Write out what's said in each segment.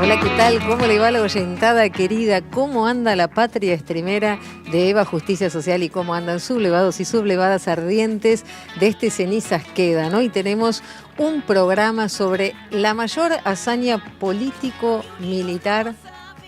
Hola, ¿qué tal? ¿Cómo le va la oyentada querida? ¿Cómo anda la patria extremera de Eva Justicia Social y cómo andan sublevados y sublevadas ardientes de este Cenizas Quedan? Hoy tenemos un programa sobre la mayor hazaña político-militar,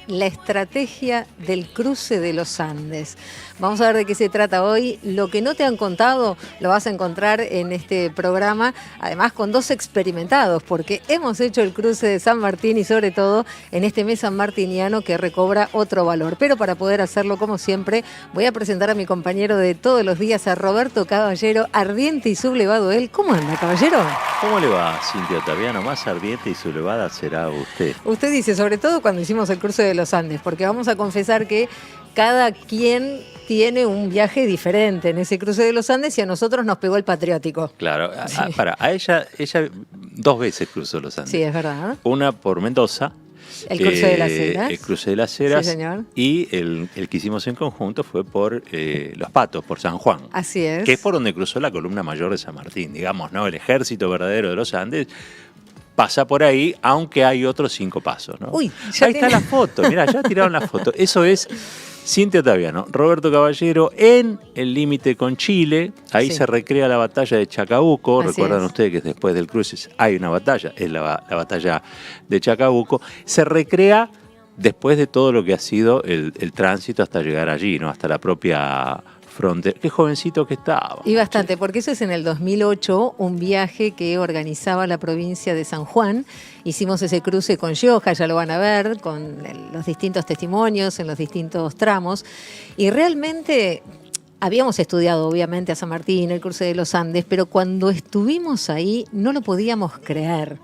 la estrategia del cruce de los Andes. Vamos a ver de qué se trata hoy. Lo que no te han contado lo vas a encontrar en este programa, además con dos experimentados, porque hemos hecho el cruce de San Martín y sobre todo en este mes sanmartiniano que recobra otro valor. Pero para poder hacerlo, como siempre, voy a presentar a mi compañero de todos los días, a Roberto Caballero, ardiente y sublevado él. ¿Cómo anda, caballero? ¿Cómo le va, Cintia Ottaviano? Más ardiente y sublevada será usted. Usted dice, sobre todo cuando hicimos el cruce de los Andes, porque vamos a confesar que cada quien tiene un viaje diferente en ese cruce de los Andes y a nosotros nos pegó el patriótico. Claro, Sí. a ella 2 veces cruzó los Andes. Sí, es verdad. Una por Mendoza. El cruce de las Heras. El cruce de las Heras. Sí, señor. Y el que hicimos en conjunto fue por Los Patos, por San Juan. Así es. Que es por donde cruzó la columna mayor de San Martín, digamos, ¿no? El ejército verdadero de los Andes pasa por ahí, aunque hay otros 5 pasos, ¿no? Uy, ahí está la foto, mirá, ya tiraron la foto. Eso es Cintia Ottaviano, Roberto Caballero en el límite con Chile. Ahí Sí. se recrea la batalla de Chacabuco. Así Recuerdan es. ustedes que después del cruce hay una batalla, es la batalla de Chacabuco. Se recrea después de todo lo que ha sido el tránsito hasta llegar allí, ¿no? Hasta la propia frontera. Qué jovencito que estaba. Y bastante, porque eso es en el 2008, un viaje que organizaba la provincia de San Juan. Hicimos ese cruce con Gioja, ya lo van a ver, con los distintos testimonios en los distintos tramos. Y realmente habíamos estudiado, obviamente, a San Martín, el cruce de los Andes, pero cuando estuvimos ahí no lo podíamos creer.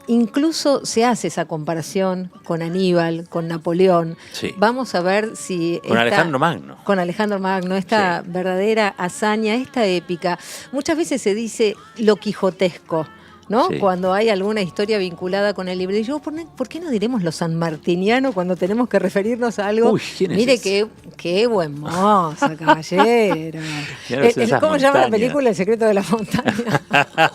Incluso se hace esa comparación con Aníbal, con Napoleón. Sí. Vamos a ver si Con Alejandro Magno. Con Alejandro Magno, esta verdadera hazaña, esta épica. Muchas veces se dice lo quijotesco, ¿no? Sí. Cuando hay alguna historia vinculada con el libro. Y yo, ¿por qué no diremos lo sanmartiniano cuando tenemos que referirnos a algo? Uy, ¿quién es Mire ese? qué buen mozo, caballero. Mirá esas ¿Cómo se llama la montañas. película? El secreto de la montaña.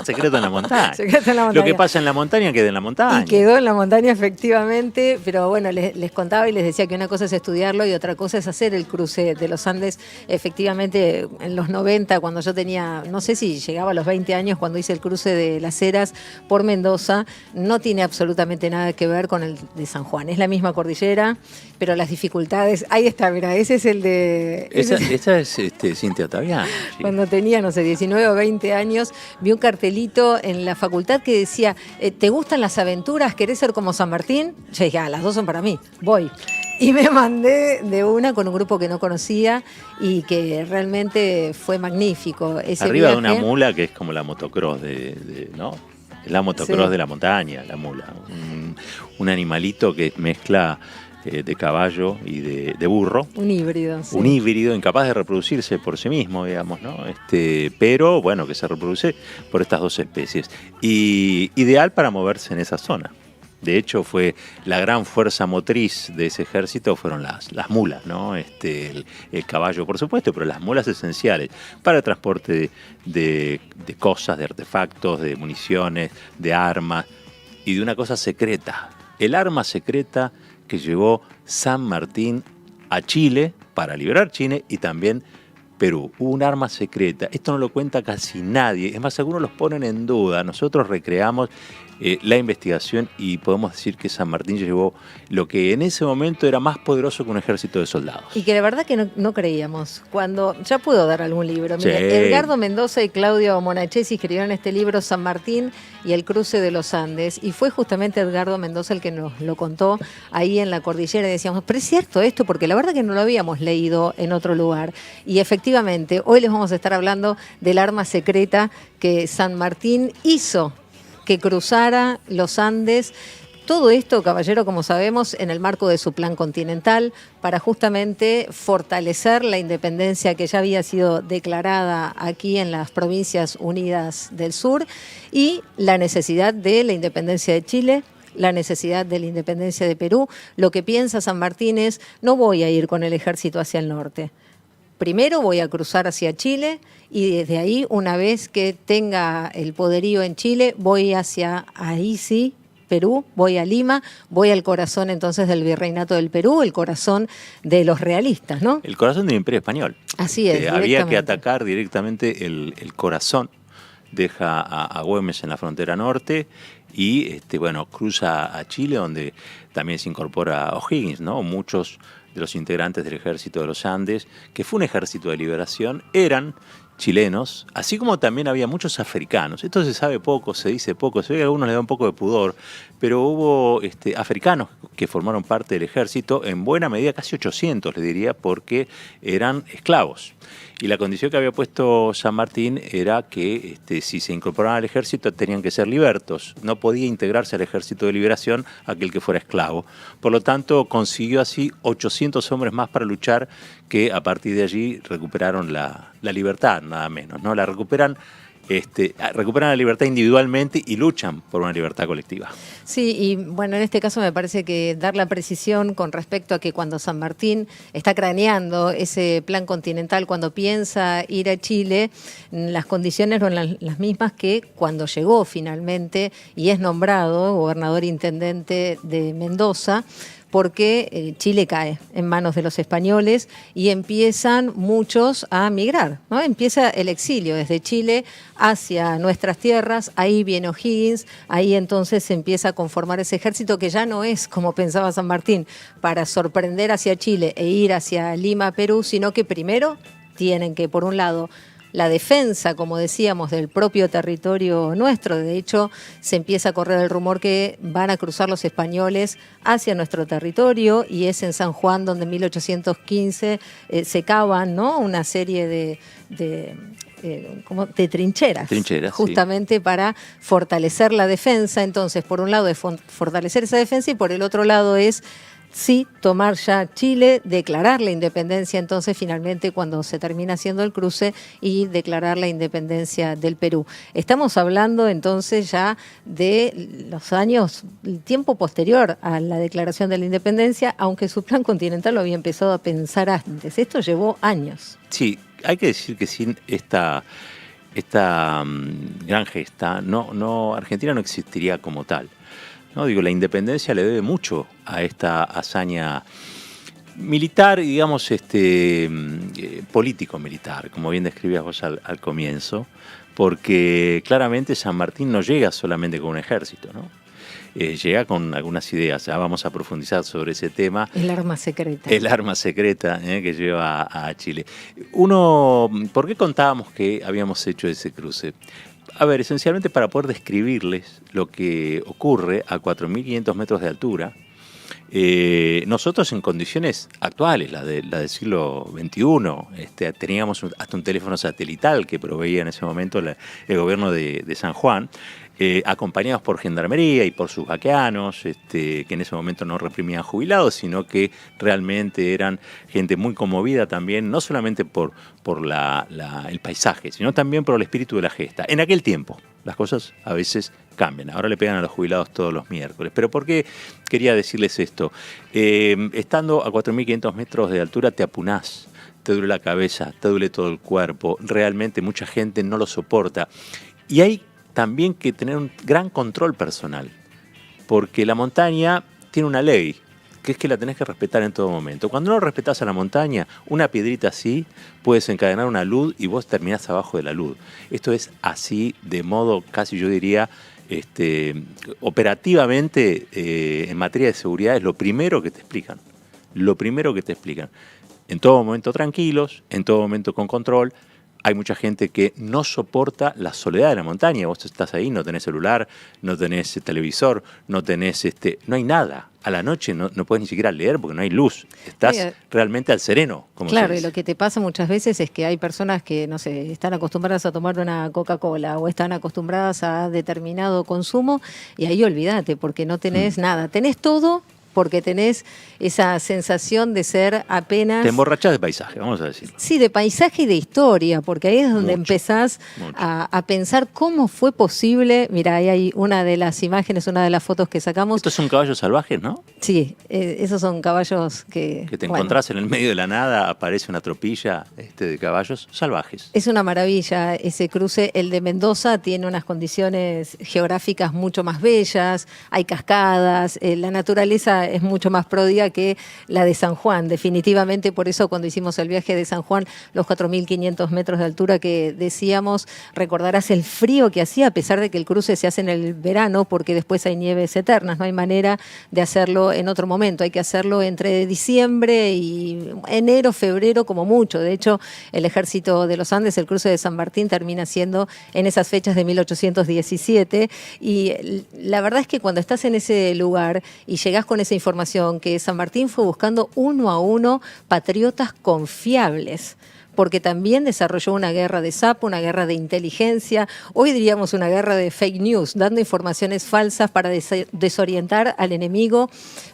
Secreto en la montaña. Secreto en la montaña. Lo que pasa en la montaña queda en la montaña. Y quedó en la montaña, efectivamente, pero bueno, les contaba y les decía que una cosa es estudiarlo y otra cosa es hacer el cruce de los Andes. Efectivamente, en los 90, cuando yo tenía, no sé si llegaba a los 20 años, cuando hice el cruce de las Heras por Mendoza, no tiene absolutamente nada que ver con el de San Juan. Es la misma cordillera, pero las dificultades, ahí está, mira, ese es el de... Esa es Cintia Ottaviano. Sí. Cuando tenía, no sé, 19 o 20 años, vi un cartelito en la facultad que decía, ¿te gustan las aventuras? ¿Querés ser como San Martín? Yo dije, las dos son para mí, voy. Y me mandé de una con un grupo que no conocía y que realmente fue magnífico. Ese Arriba de viaje. una mula que es como la motocross ¿no? Es la motocross Sí. de la montaña, la mula. Un animalito que mezcla de caballo y de burro. Un híbrido. Sí. Un híbrido incapaz de reproducirse por sí mismo, digamos, ¿no? Pero, bueno, que se reproduce por estas 2 especies. Y ideal para moverse en esa zona. De hecho, fue la gran fuerza motriz de ese ejército fueron las mulas, ¿no? El caballo, por supuesto, pero las mulas esenciales para el transporte de cosas, de artefactos, de municiones, de armas y de una cosa secreta. El arma secreta que llevó San Martín a Chile para liberar Chile y también Perú. Hubo un arma secreta. Esto no lo cuenta casi nadie. Es más, algunos los ponen en duda. Nosotros recreamos la investigación y podemos decir que San Martín llevó lo que en ese momento era más poderoso que un ejército de soldados. Y que la verdad que no creíamos. Cuando ya puedo dar algún libro. Mire, Sí. Edgardo Mendoza y Claudio Monachesi escribieron este libro San Martín y el cruce de los Andes. Y fue justamente Edgardo Mendoza el que nos lo contó ahí en la cordillera. Y decíamos, pero es cierto esto, porque la verdad que no lo habíamos leído en otro lugar. Y efectivamente, hoy les vamos a estar hablando del arma secreta que San Martín hizo que cruzara los Andes. Todo esto, caballero, como sabemos, en el marco de su plan continental para justamente fortalecer la independencia que ya había sido declarada aquí en las Provincias Unidas del Sur y la necesidad de la independencia de Chile, la necesidad de la independencia de Perú. Lo que piensa San Martín es, no voy a ir con el ejército hacia el norte. Primero voy a cruzar hacia Chile y desde ahí, una vez que tenga el poderío en Chile, voy hacia, ahí sí, Perú, voy a Lima, voy al corazón entonces del virreinato del Perú, el corazón de los realistas, ¿no? El corazón del Imperio Español. Así es, Había que atacar directamente el corazón. Deja a Güemes en la frontera norte y bueno, cruza a Chile, donde también se incorpora O'Higgins, ¿no? Muchos de los integrantes del Ejército de los Andes, que fue un ejército de liberación, eran chilenos, así como también había muchos africanos. Esto se sabe poco, se dice poco, se ve que a algunos les da un poco de pudor, pero hubo africanos que formaron parte del ejército, en buena medida casi 800, le diría, porque eran esclavos. Y la condición que había puesto San Martín era que si se incorporaban al ejército tenían que ser libertos. No podía integrarse al ejército de liberación aquel que fuera esclavo. Por lo tanto, consiguió así 800 hombres más para luchar, que a partir de allí recuperaron la libertad, nada menos, ¿no? Recuperan la libertad individualmente y luchan por una libertad colectiva. Sí, y bueno, en este caso me parece que dar la precisión con respecto a que cuando San Martín está craneando ese plan continental, cuando piensa ir a Chile, las condiciones eran las mismas que cuando llegó finalmente y es nombrado gobernador intendente de Mendoza, porque Chile cae en manos de los españoles y empiezan muchos a migrar, ¿no? Empieza el exilio desde Chile hacia nuestras tierras, ahí viene O'Higgins, ahí entonces se empieza a conformar ese ejército que ya no es, como pensaba San Martín, para sorprender hacia Chile e ir hacia Lima, Perú, sino que primero tienen que, por un lado, la defensa, como decíamos, del propio territorio nuestro. De hecho, se empieza a correr el rumor que van a cruzar los españoles hacia nuestro territorio, y es en San Juan donde en 1815 se cavan, ¿no?, una serie de trincheras, justamente sí, para fortalecer la defensa. Entonces, por un lado es fortalecer esa defensa y por el otro lado es sí tomar ya Chile, declarar la independencia entonces finalmente cuando se termina haciendo el cruce y declarar la independencia del Perú. Estamos hablando entonces ya de los años, el tiempo posterior a la declaración de la independencia, aunque su plan continental lo había empezado a pensar antes. Esto llevó años. Sí, hay que decir que sin esta gran gesta, Argentina no existiría como tal. No, la independencia le debe mucho a esta hazaña militar, digamos, político-militar, como bien describías vos al comienzo, porque claramente San Martín no llega solamente con un ejército, ¿no? Llega con algunas ideas. Ya vamos a profundizar sobre ese tema. El arma secreta. El arma secreta que lleva a Chile. ¿Por qué contábamos que habíamos hecho ese cruce? A ver, esencialmente para poder describirles lo que ocurre a 4.500 metros de altura. Nosotros en condiciones actuales, la del siglo XXI, teníamos hasta un teléfono satelital que proveía en ese momento el gobierno de San Juan, acompañados por gendarmería y por sus vaqueanos, que en ese momento no reprimían jubilados, sino que realmente eran gente muy conmovida también, no solamente por el paisaje, sino también por el espíritu de la gesta. En aquel tiempo, las cosas a veces cambian. Ahora le pegan a los jubilados todos los miércoles. ¿Pero por qué quería decirles esto? Estando a 4.500 metros de altura te apunás, te duele la cabeza, te duele todo el cuerpo. Realmente mucha gente no lo soporta. Y hay también que tener un gran control personal, porque la montaña tiene una ley, que es que la tenés que respetar en todo momento. Cuando no respetás a la montaña, una piedrita así puede desencadenar una luz y vos terminás abajo de la luz. Esto es así de modo casi, yo diría, operativamente en materia de seguridad es lo primero que te explican. Lo primero que te explican. En todo momento tranquilos, en todo momento con control. Hay mucha gente que no soporta la soledad de la montaña. Vos estás ahí, no tenés celular, no tenés televisor, no tenés no hay nada. A la noche no podés ni siquiera leer porque no hay luz. Estás realmente al sereno, como claro, y lo que te pasa muchas veces es que hay personas que, no sé, están acostumbradas a tomar una Coca-Cola o están acostumbradas a determinado consumo y ahí olvídate porque no tenés nada. Tenés todo porque tenés esa sensación de ser apenas... Te emborrachás de paisaje, vamos a decirlo. Sí, de paisaje y de historia, porque ahí es donde empezás a pensar cómo fue posible. Mira, ahí hay una de las imágenes, una de las fotos que sacamos. Estos son caballos salvajes, ¿no? Sí, esos son caballos que te encontrás en el medio de la nada, aparece una tropilla de caballos salvajes. Es una maravilla ese cruce. El de Mendoza tiene unas condiciones geográficas mucho más bellas, hay cascadas, la naturaleza es mucho más pródiga que la de San Juan. Definitivamente, por eso cuando hicimos el viaje de San Juan, los 4.500 metros de altura que decíamos, recordarás el frío que hacía, a pesar de que el cruce se hace en el verano, porque después hay nieves eternas, no hay manera de hacerlo en otro momento, hay que hacerlo entre diciembre y enero, febrero como mucho. De hecho, el Ejército de los Andes, el cruce de San Martín, termina siendo en esas fechas de 1817, y la verdad es que cuando estás en ese lugar y llegás con esa información que San Martín fue buscando uno a uno patriotas confiables, porque también desarrolló una guerra de sapo, una guerra de inteligencia, hoy diríamos una guerra de fake news, dando informaciones falsas para desorientar al enemigo,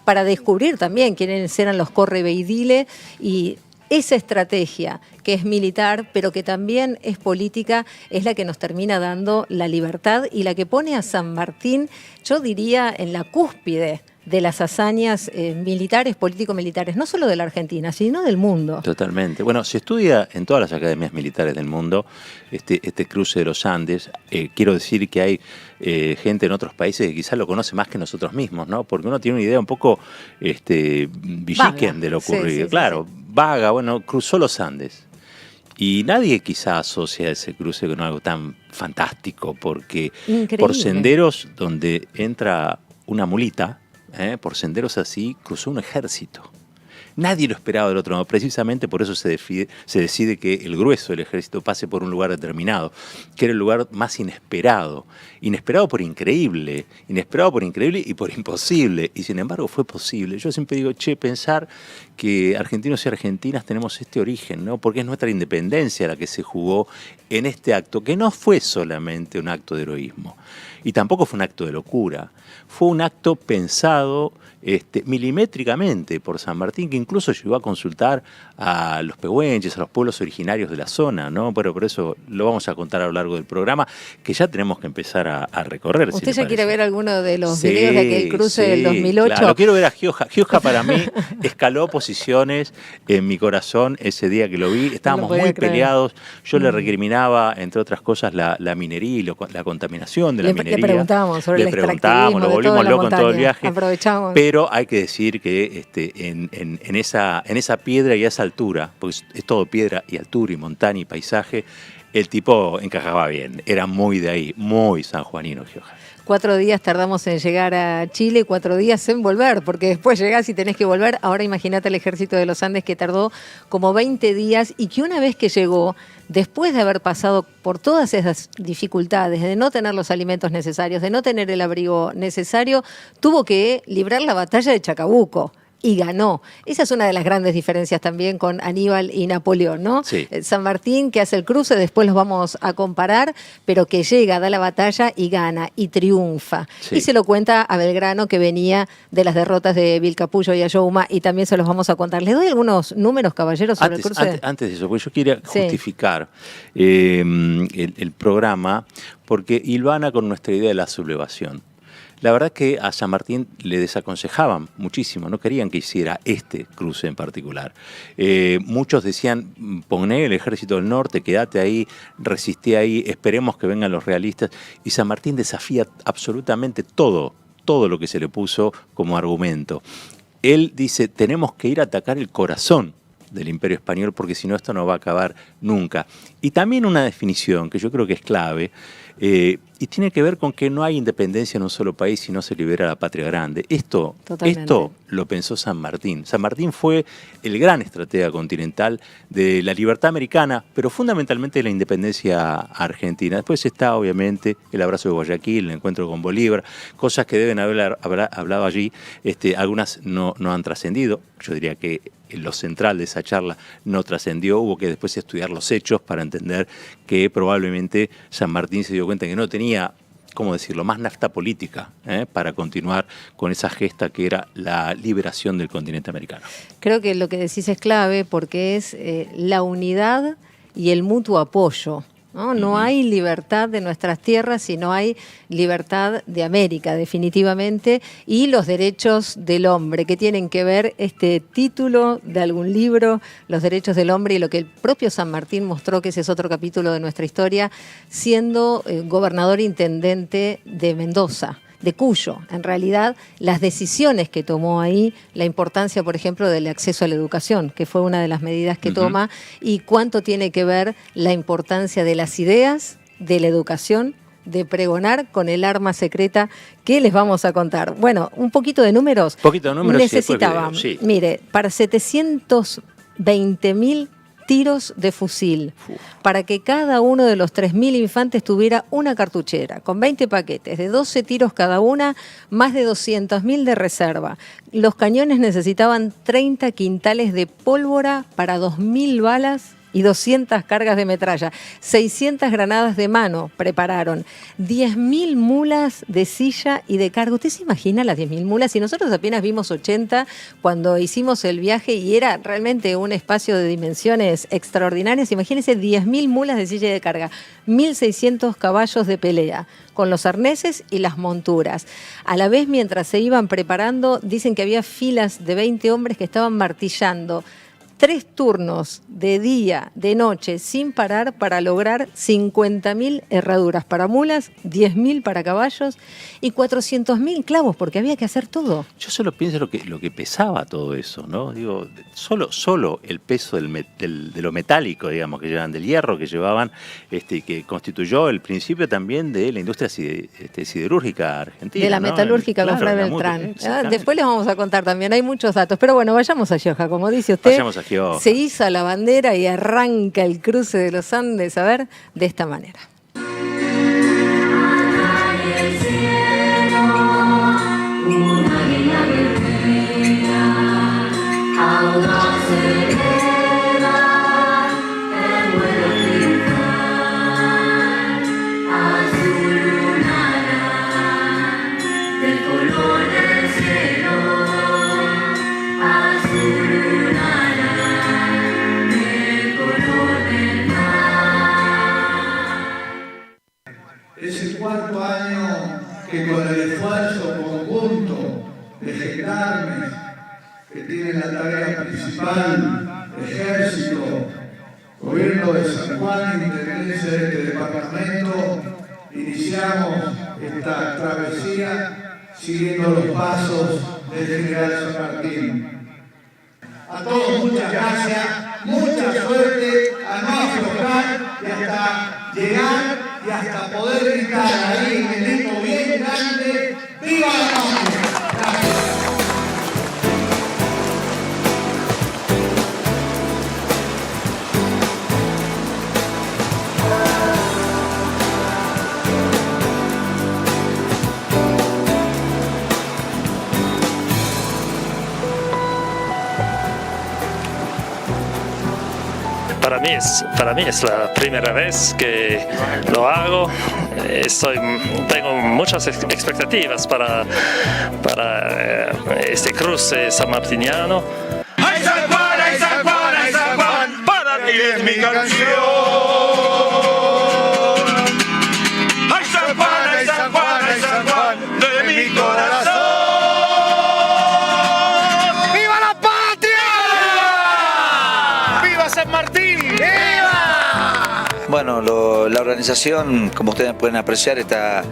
para descubrir también quiénes eran los correveidile, y esa estrategia que es militar, pero que también es política, es la que nos termina dando la libertad y la que pone a San Martín, yo diría, en la cúspide de las hazañas militares, político-militares, no solo de la Argentina, sino del mundo. Totalmente. Bueno, se estudia en todas las academias militares del mundo este cruce de los Andes. Quiero decir que hay gente en otros países que quizás lo conoce más que nosotros mismos, ¿no? Porque uno tiene una idea un poco villiquen de lo ocurrido. Claro, vaga, bueno, cruzó los Andes. Y nadie quizá asocia ese cruce con algo tan fantástico, porque por senderos donde entra una mulita, por senderos así, cruzó un ejército. Nadie lo esperaba del otro lado. Precisamente por eso se decide que el grueso del ejército pase por un lugar determinado, que era el lugar más inesperado. Inesperado por increíble y por imposible. Y sin embargo fue posible. Yo siempre digo, pensar que argentinos y argentinas tenemos este origen, ¿no? Porque es nuestra independencia la que se jugó en este acto, que no fue solamente un acto de heroísmo. Y tampoco fue un acto de locura. Fue un acto pensado milimétricamente por San Martín, que incluso llegó a consultar a los pehuenches, a los pueblos originarios de la zona, ¿no? Pero por eso lo vamos a contar a lo largo del programa, que ya tenemos que empezar a recorrer. ¿Usted ya quiere ver alguno de los videos de aquel cruce del 2008? Claro, quiero ver a Gioja. Gioja para mí escaló posiciones en mi corazón ese día que lo vi. Estábamos muy peleados. Yo le recriminaba, entre otras cosas, la minería y la contaminación de la minería. Le preguntábamos sobre el extractivismo, lo volvimos loco en todo el viaje. Aprovechamos. Pero hay que decir que en esa piedra y a esa altura, porque es todo piedra y altura y montaña y paisaje, el tipo encajaba bien. Era muy de ahí, muy sanjuanino, Gioja. 4 días tardamos en llegar a Chile, 4 días en volver, porque después llegás y tenés que volver. Ahora imagínate el Ejército de los Andes, que tardó como 20 días y que una vez que llegó, después de haber pasado por todas esas dificultades, de no tener los alimentos necesarios, de no tener el abrigo necesario, tuvo que librar la batalla de Chacabuco. Y ganó. Esa es una de las grandes diferencias también con Aníbal y Napoleón, ¿no? Sí. San Martín, que hace el cruce, después los vamos a comparar, pero que llega, da la batalla y gana, y triunfa. Sí. Y se lo cuenta a Belgrano, que venía de las derrotas de Vilcapullo y Ayohuma, y también se los vamos a contar. Les doy algunos números, caballeros, sobre el cruce. Antes de eso, porque yo quería justificar el programa, porque hilvana con nuestra idea de la sublevación. La verdad que a San Martín le desaconsejaban muchísimo, no querían que hiciera este cruce en particular. Muchos decían, poné el ejército del norte, quédate ahí, resistí ahí, esperemos que vengan los realistas. Y San Martín desafía absolutamente todo lo que se le puso como argumento. Él dice, tenemos que ir a atacar el corazón del Imperio Español, porque si no esto no va a acabar nunca. Y también una definición que yo creo que es clave, y tiene que ver con que no hay independencia en un solo país si no se libera la patria grande. Esto lo pensó San Martín. San Martín fue el gran estratega continental de la libertad americana, pero fundamentalmente de la independencia argentina. Después está, obviamente, el abrazo de Guayaquil, el encuentro con Bolívar, cosas que deben haber hablado allí. Algunas no han trascendido. Yo diría que lo central de esa charla no trascendió. Hubo que después estudiar los hechos para entender que probablemente San Martín se dio cuenta que no tenía ¿cómo decirlo?, más nafta política para continuar con esa gesta que era la liberación del continente americano. Creo que lo que decís es clave porque es la unidad y el mutuo apoyo. No hay libertad de nuestras tierras si no hay libertad de América, definitivamente, y los derechos del hombre, que tienen que ver este título de algún libro, los derechos del hombre, y lo que el propio San Martín mostró, que ese es otro capítulo de nuestra historia, siendo gobernador intendente de Mendoza, de Cuyo. En realidad, las decisiones que tomó ahí, la importancia, por ejemplo, del acceso a la educación, que fue una de las medidas que toma, y cuánto tiene que ver la importancia de las ideas, de la educación, de pregonar con el arma secreta que les vamos a contar. Bueno, un poquito de números. Necesitaban, sí. Mire, para 720.000 tiros de fusil, para que cada uno de los 3.000 infantes tuviera una cartuchera, con 20 paquetes, de 12 tiros cada una, más de 200.000 de reserva. Los cañones necesitaban 30 quintales de pólvora para 2.000 balas y 200 cargas de metralla, 600 granadas de mano prepararon, 10.000 mulas de silla y de carga. ¿Usted se imagina las 10.000 mulas? Y nosotros apenas vimos 80 cuando hicimos el viaje y era realmente un espacio de dimensiones extraordinarias. Imagínense 10.000 mulas de silla y de carga, 1.600 caballos de pelea, con los arneses y las monturas. A la vez, mientras se iban preparando, dicen que había filas de 20 hombres que estaban martillando 3 turnos de día, de noche, sin parar para lograr 50.000 herraduras para mulas, 10.000 para caballos y 400.000 clavos, porque había que hacer todo. Yo solo pienso lo que pesaba todo eso, ¿no? Digo, solo el peso de lo metálico, digamos, que llevaban, del hierro que llevaban, que constituyó el principio también de la industria siderúrgica argentina. De la metalúrgica, con Fray Beltrán. Después les vamos a contar también, hay muchos datos. Pero bueno, vayamos a Gioja, como dice usted. Vayamos a Gioja. Se iza la bandera y arranca el cruce de los Andes, a ver, de esta manera. Es el 4º año que con el esfuerzo conjunto de gendarmes que tienen la tarea principal, Ejército, Gobierno de San Juan y Intendencia de este departamento, iniciamos esta travesía siguiendo los pasos del general San Martín. A todos muchas gracias, mucha suerte, a no aflojar y hasta llegar y hasta poder gritar ahí en el eco bien grande, ¡viva la patria! Gracias. Para mí es la primera vez que lo hago. Tengo muchas expectativas para este cruce sanmartiniano. ¡Ay San Juan, ay San Juan, ay San Juan! Para ti es mi canción. ¡Ay San Juan, ay San Juan, ay San Juan! De mi corazón. ¡Viva la patria! ¡Viva San Martín! Bueno, la organización, como ustedes pueden apreciar, está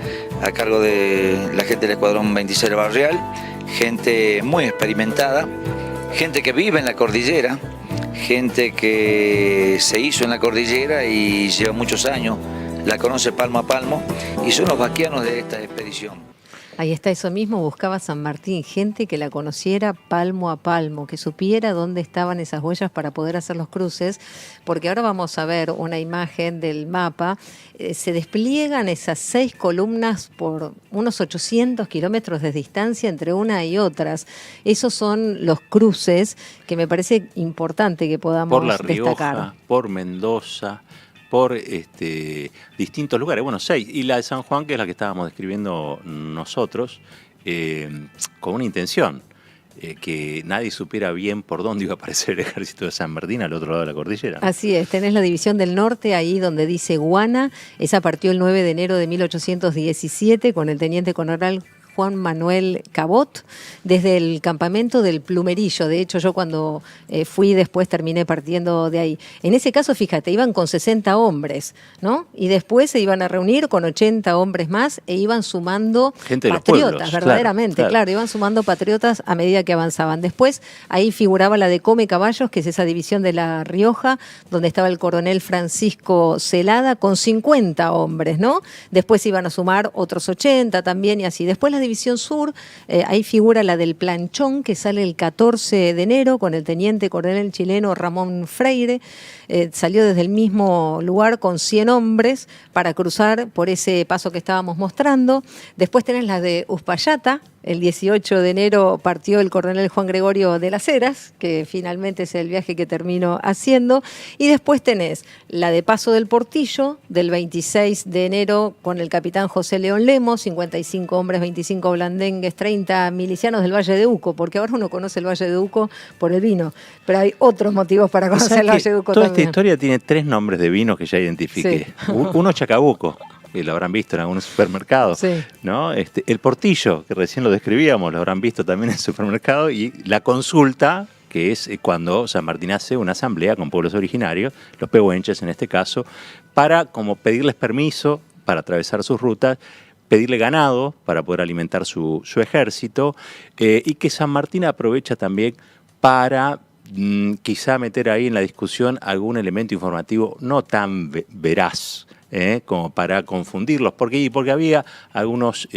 a cargo de la gente del Escuadrón 26 del Barrial, gente muy experimentada, gente que vive en la cordillera, gente que se hizo en la cordillera y lleva muchos años, la conoce palmo a palmo y son los vaquianos de esta expedición. Ahí está, eso mismo buscaba San Martín, gente que la conociera palmo a palmo, que supiera dónde estaban esas huellas para poder hacer los cruces, porque ahora vamos a ver una imagen del mapa. Se despliegan esas 6 columnas por unos 800 kilómetros de distancia entre una y otras. Esos son los cruces que me parece importante que podamos por La Rioja, destacar. por Mendoza, por distintos lugares, bueno, 6, y la de San Juan, que es la que estábamos describiendo nosotros, con una intención, que nadie supiera bien por dónde iba a aparecer el ejército de San Martín al otro lado de la cordillera. Así es, tenés la división del norte, ahí donde dice Guana, esa partió el 9 de enero de 1817 con el teniente coronel Juan Manuel Cabot, desde el campamento del Plumerillo. De hecho, yo cuando fui después terminé partiendo de ahí. En ese caso, fíjate, iban con 60 hombres, ¿no? Y después se iban a reunir con 80 hombres más e iban sumando gente de patriotas, los pueblos, verdaderamente, claro, iban sumando patriotas a medida que avanzaban. Después, ahí figuraba la de Come Caballos, que es esa división de La Rioja, donde estaba el coronel Francisco Celada con 50 hombres, ¿no? Después iban a sumar otros 80 también y así. Después la división sur, ahí figura la del Planchón, que sale el 14 de enero con el teniente coronel chileno Ramón Freire. Salió desde el mismo lugar con 100 hombres para cruzar por ese paso que estábamos mostrando. Después tenés la de Uspallata. El 18 de enero partió el coronel Juan Gregorio de las Heras, que finalmente es el viaje que termino haciendo. Y después tenés la de Paso del Portillo, del 26 de enero, con el capitán José León Lemos, 55 hombres, 25 blandengues, 30 milicianos del Valle de Uco, porque ahora uno conoce el Valle de Uco por el vino, pero hay otros motivos para conocer el Valle de Uco toda también. Esta historia tiene 3 nombres de vinos que ya identifiqué. Sí. Uno Chacabuco, que lo habrán visto en algunos supermercados, sí. ¿No? El Portillo, que recién lo describíamos, lo habrán visto también en el supermercado, y la Consulta, que es cuando San Martín hace una asamblea con pueblos originarios, los pehuenches en este caso, para como pedirles permiso para atravesar sus rutas, pedirle ganado para poder alimentar su ejército, y que San Martín aprovecha también para quizá meter ahí en la discusión algún elemento informativo no tan veraz, como para confundirlos, porque había algunos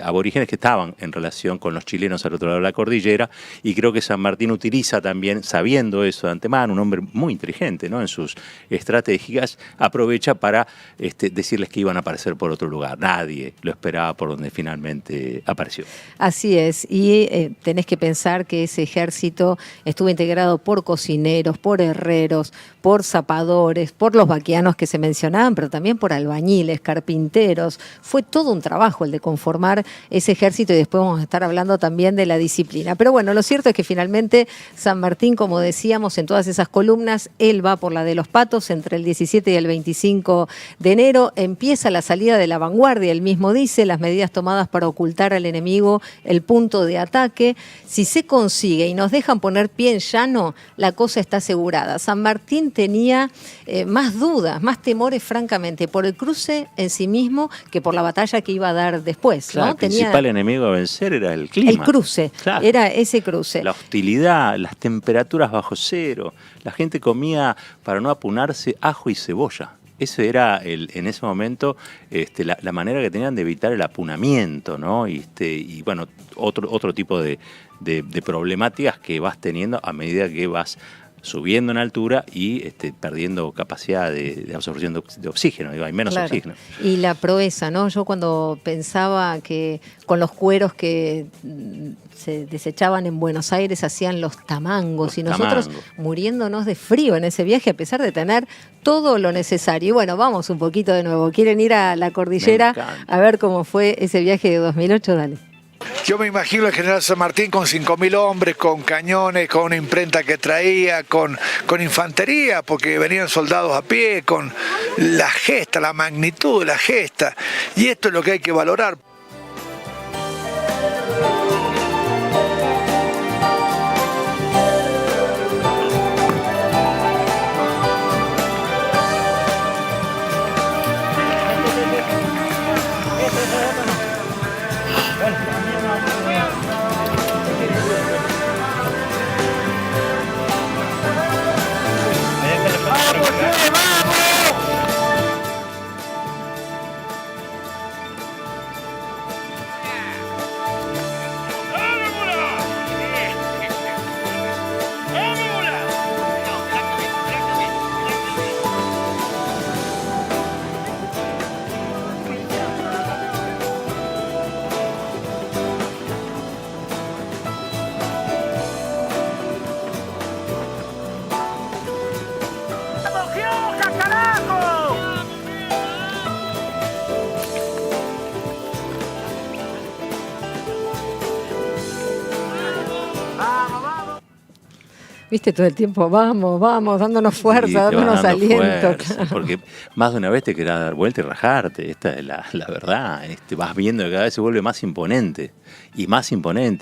aborígenes que estaban en relación con los chilenos al otro lado de la cordillera, y creo que San Martín utiliza también, sabiendo eso de antemano, un hombre muy inteligente, ¿no? En sus estrategias, aprovecha para decirles que iban a aparecer por otro lugar. Nadie lo esperaba por donde finalmente apareció. Así es, y tenés que pensar que ese ejército estuvo integrado por cocineros, por herreros, por zapadores, por los vaquianos que se mencionaban, pero también por albañiles, carpinteros. Fue todo un trabajo el de conformar ese ejército, y después vamos a estar hablando también de la disciplina. Pero bueno, lo cierto es que finalmente San Martín, como decíamos en todas esas columnas, él va por la de los Patos entre el 17 y el 25 de enero. Empieza la salida de la vanguardia, él mismo dice, las medidas tomadas para ocultar al enemigo el punto de ataque. Si se consigue y nos dejan poner pie en llano, la cosa está asegurada. San Martín tenía más dudas, más temores, francamente, por el cruce en sí mismo que por la batalla que iba a dar después. Claro, ¿no? El principal enemigo a vencer era el clima. El cruce, claro. Era ese cruce. La hostilidad, las temperaturas bajo cero. La gente comía, para no apunarse, ajo y cebolla. Eso era en ese momento la manera que tenían de evitar el apunamiento, ¿no? Y bueno, otro tipo de problemáticas que vas teniendo a medida que vas subiendo en altura y perdiendo capacidad de absorción de oxígeno, hay menos oxígeno. Y la proeza, ¿no? Yo cuando pensaba que con los cueros que se desechaban en Buenos Aires hacían los tamangos, y nosotros muriéndonos de frío en ese viaje a pesar de tener todo lo necesario. Y bueno, vamos un poquito de nuevo. ¿Quieren ir a la cordillera a ver cómo fue ese viaje de 2008? Dale. Yo me imagino al general San Martín con 5.000 hombres, con cañones, con una imprenta que traía, con infantería, porque venían soldados a pie, con la gesta, la magnitud de la gesta. Y esto es lo que hay que valorar. Viste, todo el tiempo, vamos, vamos, dándonos fuerza, Y te vas dándonos dando aliento. fuerza, Claro. porque más de una vez te querés dar vuelta y rajarte. Esta es la verdad. Vas viendo que cada vez se vuelve más imponente, y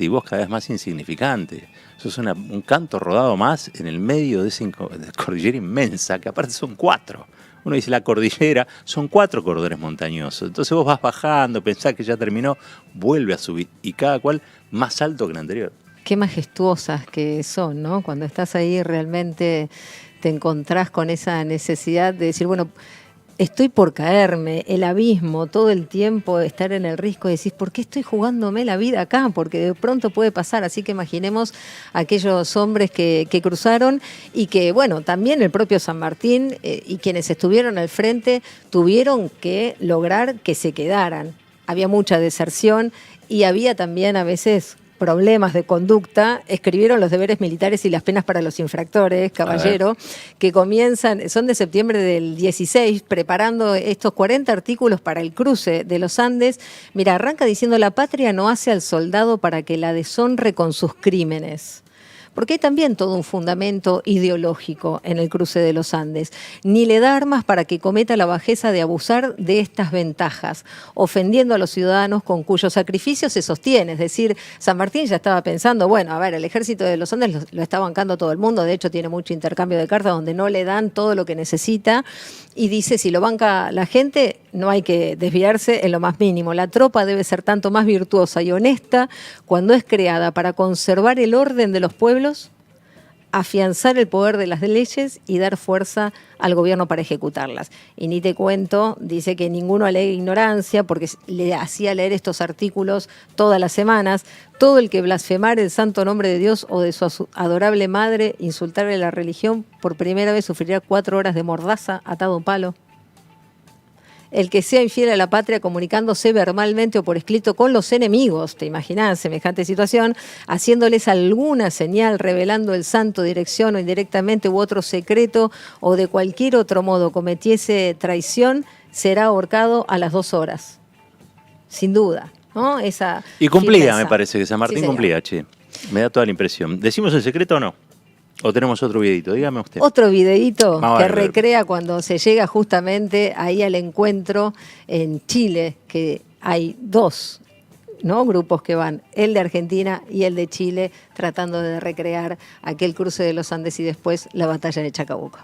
vos cada vez más insignificante. Sos un canto rodado más en el medio de esa cordillera inmensa, que aparte son 4. Uno dice la cordillera, son 4 corredores montañosos. Entonces vos vas bajando, pensás que ya terminó, vuelve a subir, y cada cual más alto que el anterior. Qué majestuosas que son, ¿no? Cuando estás ahí realmente te encontrás con esa necesidad de decir, bueno, estoy por caerme, el abismo, todo el tiempo estar en el risco, decís, ¿por qué estoy jugándome la vida acá? Porque de pronto puede pasar, así que imaginemos aquellos hombres que cruzaron y que, bueno, también el propio San Martín y quienes estuvieron al frente tuvieron que lograr que se quedaran. Había mucha deserción y había también a veces problemas de conducta. Escribieron los deberes militares y las penas para los infractores, caballero, que comienzan, son de septiembre del 16, preparando estos 40 artículos para el cruce de los Andes. Mira, arranca diciendo: la patria no hace al soldado para que la deshonre con sus crímenes. Porque hay también todo un fundamento ideológico en el cruce de los Andes. Ni le da armas para que cometa la bajeza de abusar de estas ventajas, ofendiendo a los ciudadanos con cuyo sacrificio se sostiene. Es decir, San Martín ya estaba pensando, bueno, a ver, el ejército de los Andes lo está bancando todo el mundo, de hecho tiene mucho intercambio de cartas donde no le dan todo lo que necesita, y dice, si lo banca la gente, no hay que desviarse en lo más mínimo. La tropa debe ser tanto más virtuosa y honesta cuando es creada para conservar el orden de los pueblos, afianzar el poder de las leyes y dar fuerza al gobierno para ejecutarlas. Y ni te cuento, dice que ninguno alega ignorancia, porque le hacía leer estos artículos todas las semanas. Todo el que blasfemar el santo nombre de Dios o de su adorable madre, insultarle la religión, por primera vez sufrirá 4 horas de mordaza atado a un palo. El que sea infiel a la patria comunicándose verbalmente o por escrito con los enemigos, te imaginas semejante situación, haciéndoles alguna señal, revelando el santo, dirección o indirectamente u otro secreto, o de cualquier otro modo cometiese traición, será ahorcado a las 2 horas. Sin duda, ¿no? Esa Y cumplía, firmeza. me parece que San Martín cumplía, che. Me da toda la impresión. ¿Decimos el secreto o no? ¿O tenemos otro videito? Dígame usted. Otro videíto Vamos a que ver. recrea cuando se llega justamente ahí al encuentro en Chile, que hay 2, ¿no?, grupos que van, el de Argentina y el de Chile, tratando de recrear aquel cruce de los Andes y después la batalla de Chacabuco.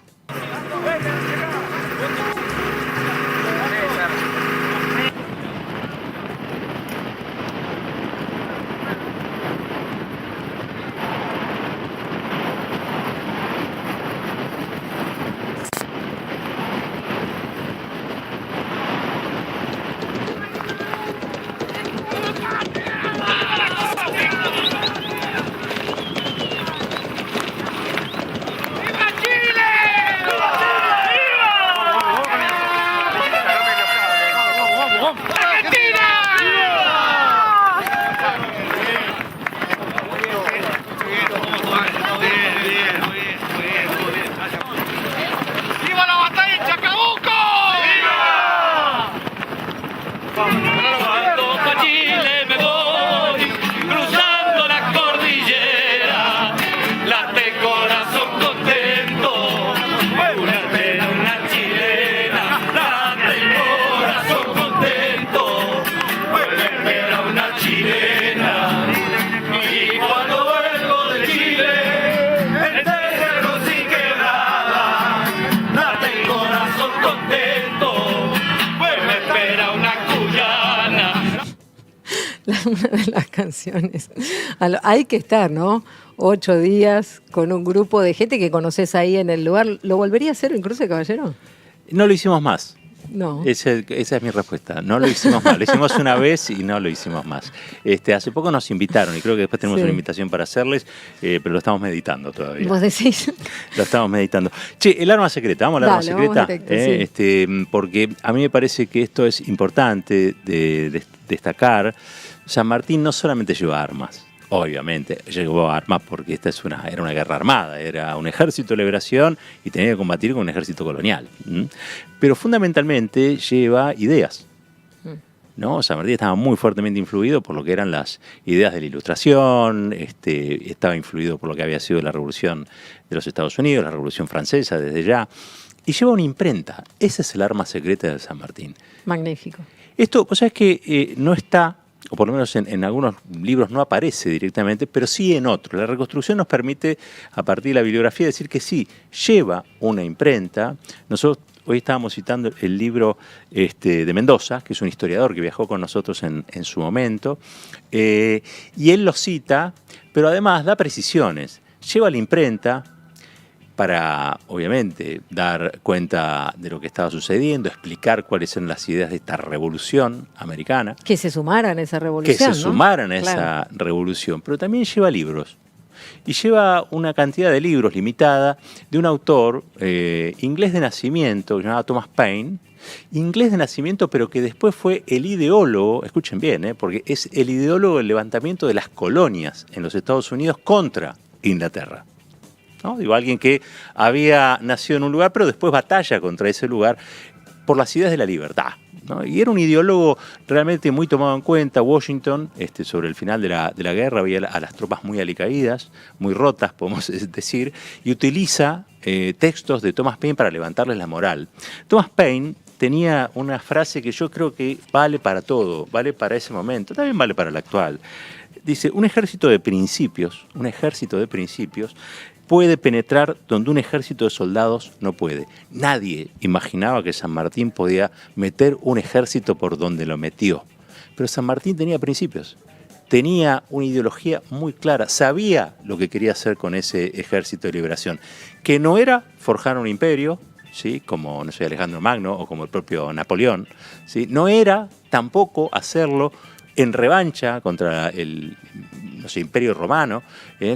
¡Viva la batalla en Chacabuco! Cuando pa' Chile me voy, cruzando la cordillera, late corazón contento, una espera, una chilena, late corazón contento, una espera, una chilena, y cuando vuelvo de Chile, enterro sin quebrada, late corazón contento, pues me espera una cuyana. Una de las canciones. Hay que estar, ¿no? 8 días con un grupo de gente que conoces ahí en el lugar. ¿Lo volvería a hacer el cruce, caballero? No lo hicimos más. No. Esa es mi respuesta. No lo hicimos más. Lo hicimos una vez y no lo hicimos más. Hace poco nos invitaron y creo que después tenemos Sí. una invitación para hacerles, pero lo estamos meditando todavía. Vos decís. Lo estamos meditando. Che, el arma secreta. ¿Vamos al arma Dale, vamos secreta? directo, Porque a mí me parece que esto es importante de destacar. San Martín no solamente lleva armas. Obviamente, llevó armas porque esta era una guerra armada, era un ejército de liberación y tenía que combatir con un ejército colonial. Pero fundamentalmente lleva ideas. ¿no? San Martín estaba muy fuertemente influido por lo que eran las ideas de la Ilustración, estaba influido por lo que había sido la Revolución de los Estados Unidos, la Revolución Francesa desde ya, y lleva una imprenta. Ese es el arma secreta de San Martín. Magnífico. Esto, o sea, es que no está, o por lo menos en algunos libros no aparece directamente, pero sí en otros. La reconstrucción nos permite, a partir de la bibliografía, decir que sí, lleva una imprenta. Nosotros hoy estábamos citando el libro de Mendoza, que es un historiador que viajó con nosotros en su momento, y él lo cita, pero además da precisiones. Lleva la imprenta para, obviamente, dar cuenta de lo que estaba sucediendo, explicar cuáles eran las ideas de esta revolución americana. Que se sumaran a esa revolución, Que se ¿no? sumaran a Claro. esa revolución, pero también lleva libros. Y lleva una cantidad de libros limitada de un autor inglés de nacimiento, que se llamaba Thomas Paine, inglés de nacimiento, pero que después fue el ideólogo, escuchen bien, porque es el ideólogo del levantamiento de las colonias en los Estados Unidos contra Inglaterra. ¿No? Digo, alguien que había nacido en un lugar, pero después batalla contra ese lugar por las ideas de la libertad, ¿no? Y era un ideólogo realmente muy tomado en cuenta. Washington, sobre el final de la guerra, veía a las tropas muy alicaídas, muy rotas, podemos decir, y utiliza textos de Thomas Paine para levantarles la moral. Thomas Paine tenía una frase que yo creo que vale para todo, vale para ese momento, también vale para el actual. Dice, un ejército de principios puede penetrar donde un ejército de soldados no puede. Nadie imaginaba que San Martín podía meter un ejército por donde lo metió. Pero San Martín tenía principios, tenía una ideología muy clara, sabía lo que quería hacer con ese ejército de liberación, que no era forjar un imperio, ¿sí? Como no sé, Alejandro Magno o como el propio Napoleón, ¿sí? No era tampoco hacerlo en revancha contra el Imperio Romano,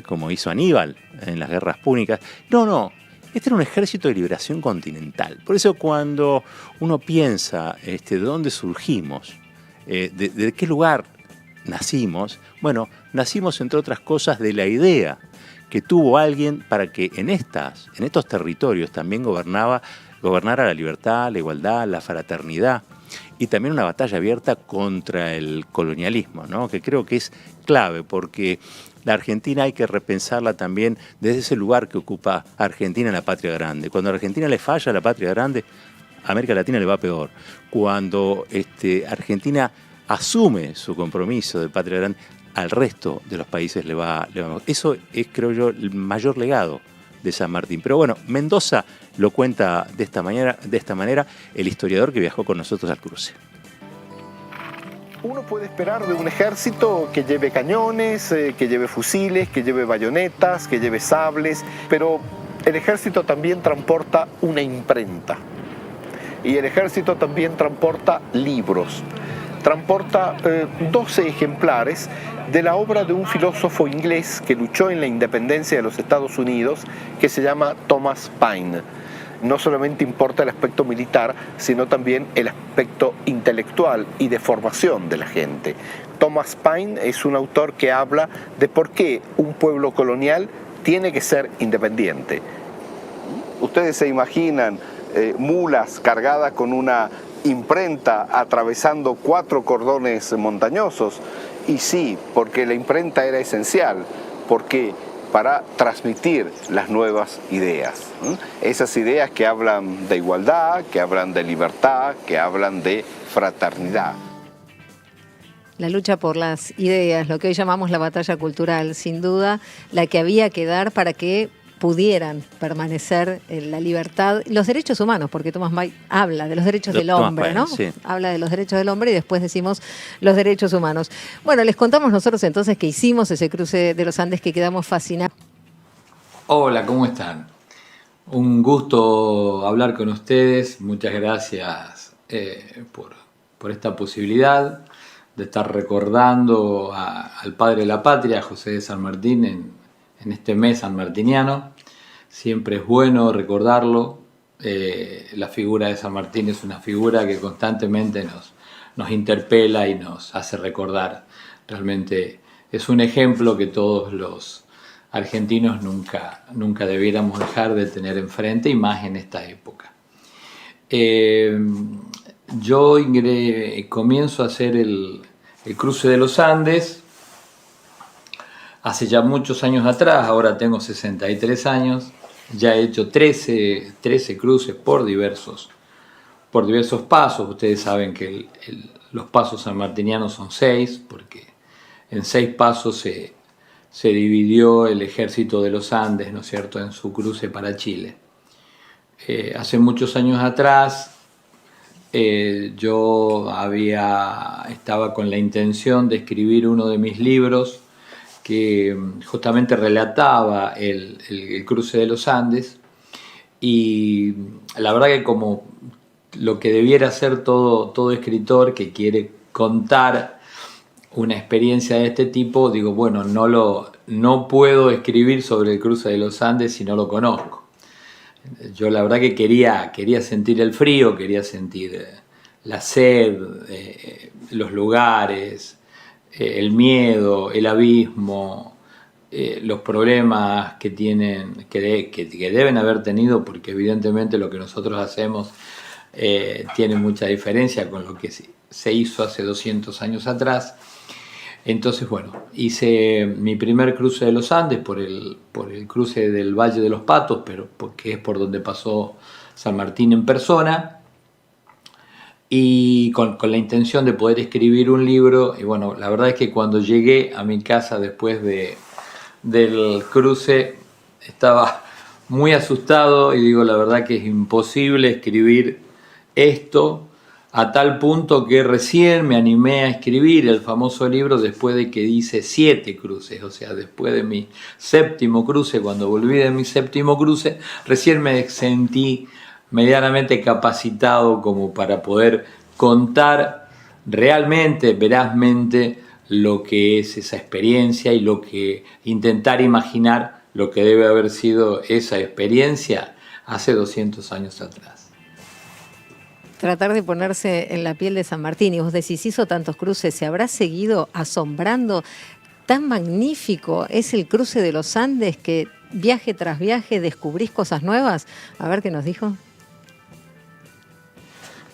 como hizo Aníbal en las guerras púnicas. No, este era un ejército de liberación continental. Por eso cuando uno piensa de dónde surgimos, de qué lugar nacimos, bueno, nacimos entre otras cosas de la idea que tuvo alguien para que en estos territorios también gobernara la libertad, la igualdad, la fraternidad, y también una batalla abierta contra el colonialismo, ¿no? Que creo que es clave, porque la Argentina hay que repensarla también desde ese lugar que ocupa Argentina en la patria grande. Cuando a Argentina le falla la patria grande, a América Latina le va peor. Cuando Argentina asume su compromiso de patria grande, al resto de los países le va mejor. Eso es, creo yo, el mayor legado de San Martín. Pero bueno, Mendoza lo cuenta de esta manera el historiador que viajó con nosotros al cruce. Uno puede esperar de un ejército que lleve cañones, que lleve fusiles, que lleve bayonetas, que lleve sables, pero el ejército también transporta una imprenta. Y el ejército también transporta libros. Transporta 12 ejemplares de la obra de un filósofo inglés que luchó en la independencia de los Estados Unidos, que se llama Thomas Paine. No solamente importa el aspecto militar, sino también el aspecto intelectual y de formación de la gente. Thomas Paine es un autor que habla de por qué un pueblo colonial tiene que ser independiente. Ustedes se imaginan mulas cargadas con una imprenta atravesando 4 cordones montañosos, y sí, porque la imprenta era esencial, porque para transmitir las nuevas ideas, esas ideas que hablan de igualdad, que hablan de libertad, que hablan de fraternidad. La lucha por las ideas, lo que hoy llamamos la batalla cultural, sin duda la que había que dar para que pudieran permanecer la libertad, los derechos humanos, porque Thomas Paine habla de los derechos del hombre, ¿no? Sí. Habla de los derechos del hombre y después decimos los derechos humanos. Bueno, les contamos nosotros entonces que hicimos ese cruce de los Andes, que quedamos fascinados. Hola, ¿cómo están? Un gusto hablar con ustedes. Muchas gracias por esta posibilidad de estar recordando al padre de la patria, José de San Martín, en este mes sanmartiniano. Siempre es bueno recordarlo. La figura de San Martín es una figura que constantemente nos interpela y nos hace recordar. Realmente es un ejemplo que todos los argentinos nunca debiéramos dejar de tener enfrente, y más en esta época. yo comienzo a hacer el cruce de los Andes hace ya muchos años atrás, ahora tengo 63 años, ya he hecho 13 cruces por diversos pasos. Ustedes saben que los pasos sanmartinianos son 6, porque en 6 pasos se dividió el ejército de los Andes, ¿no es cierto?, en su cruce para Chile. Hace muchos años atrás yo estaba con la intención de escribir uno de mis libros que justamente relataba el cruce de los Andes, y la verdad que como lo que debiera hacer todo escritor que quiere contar una experiencia de este tipo, digo, bueno, no puedo escribir sobre el cruce de los Andes si no lo conozco. Yo la verdad que quería sentir el frío, quería sentir la sed, los lugares, el miedo, el abismo, los problemas que tienen, que deben haber tenido, porque evidentemente lo que nosotros hacemos tiene mucha diferencia con lo que se hizo hace 200 años atrás. Entonces, bueno, hice mi primer cruce de los Andes por el cruce del Valle de los Patos, pero porque es por donde pasó San Martín en persona, y con la intención de poder escribir un libro. Y bueno, la verdad es que cuando llegué a mi casa después del cruce estaba muy asustado y digo, la verdad que es imposible escribir esto, a tal punto que recién me animé a escribir el famoso libro después de que hice 7 cruces, o sea, después de mi 7º cruce. Cuando volví de mi 7º cruce, recién me sentí medianamente capacitado como para poder contar realmente, verazmente, lo que es esa experiencia y intentar imaginar lo que debe haber sido esa experiencia hace 200 años atrás. Tratar de ponerse en la piel de San Martín, y vos decís, hizo tantos cruces, ¿se habrá seguido asombrando? Tan magnífico es el cruce de los Andes que viaje tras viaje descubrís cosas nuevas. A ver qué nos dijo.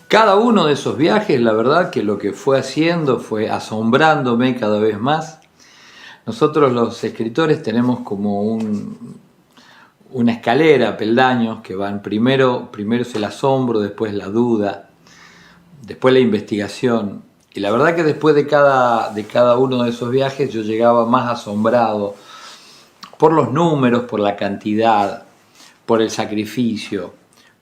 Cada uno de esos viajes, la verdad que lo que fue haciendo fue asombrándome cada vez más. Nosotros los escritores tenemos como una escalera, peldaños que van primero es el asombro, después la duda, después la investigación. Y la verdad que después de cada uno de esos viajes yo llegaba más asombrado por los números, por la cantidad, por el sacrificio,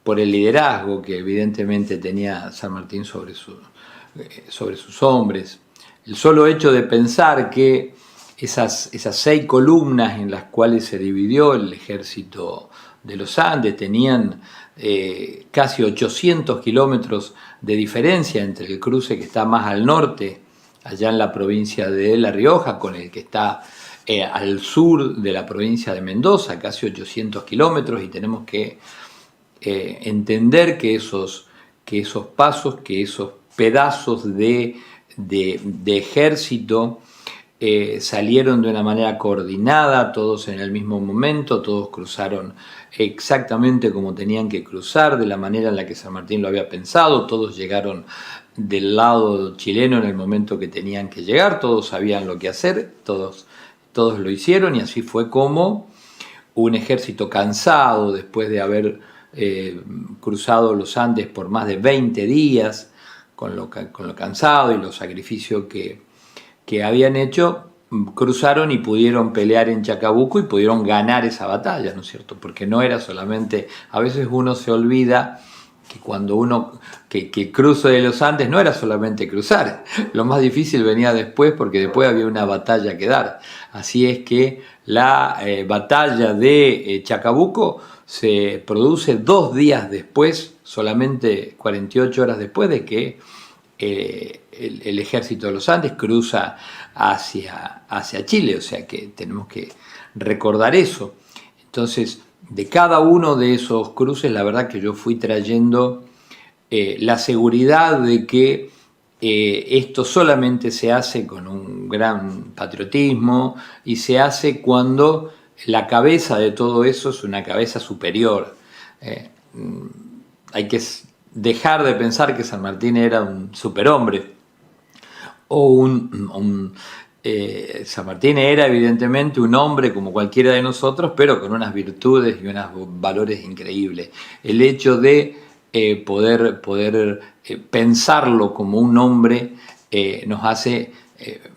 por el liderazgo que evidentemente tenía San Martín sobre sus hombres. El solo hecho de pensar que esas 6 columnas en las cuales se dividió el ejército de los Andes tenían casi 800 kilómetros de diferencia entre el cruce que está más al norte, allá en la provincia de La Rioja, con el que está al sur de la provincia de Mendoza, casi 800 kilómetros, y tenemos que entender que esos pasos, que esos pedazos de ejército salieron de una manera coordinada, todos en el mismo momento, todos cruzaron exactamente como tenían que cruzar, de la manera en la que San Martín lo había pensado, todos llegaron del lado chileno en el momento que tenían que llegar, todos sabían lo que hacer, todos lo hicieron, y así fue como un ejército cansado, después de haber cruzado los Andes por más de 20 días, con lo cansado y los sacrificios que habían hecho, cruzaron y pudieron pelear en Chacabuco y pudieron ganar esa batalla, ¿no es cierto? Porque no era solamente, a veces uno se olvida que cuando que el cruce de los Andes no era solamente cruzar, lo más difícil venía después, porque después había una batalla que dar. Así es que la batalla de Chacabuco se produce 2 días después, solamente 48 horas después de que el ejército de los Andes cruza hacia Chile, o sea que tenemos que recordar eso. Entonces, de cada uno de esos cruces, la verdad que yo fui trayendo la seguridad de que esto solamente se hace con un gran patriotismo, y se hace cuando la cabeza de todo eso es una cabeza superior. Hay que dejar de pensar que San Martín era un superhombre o San Martín era evidentemente un hombre como cualquiera de nosotros, pero con unas virtudes y unos valores increíbles. El hecho de poder pensarlo como un hombre nos hace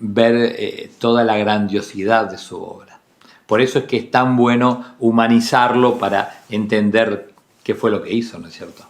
ver toda la grandiosidad de su obra. Por eso es que es tan bueno humanizarlo para entender qué fue lo que hizo, ¿no es cierto?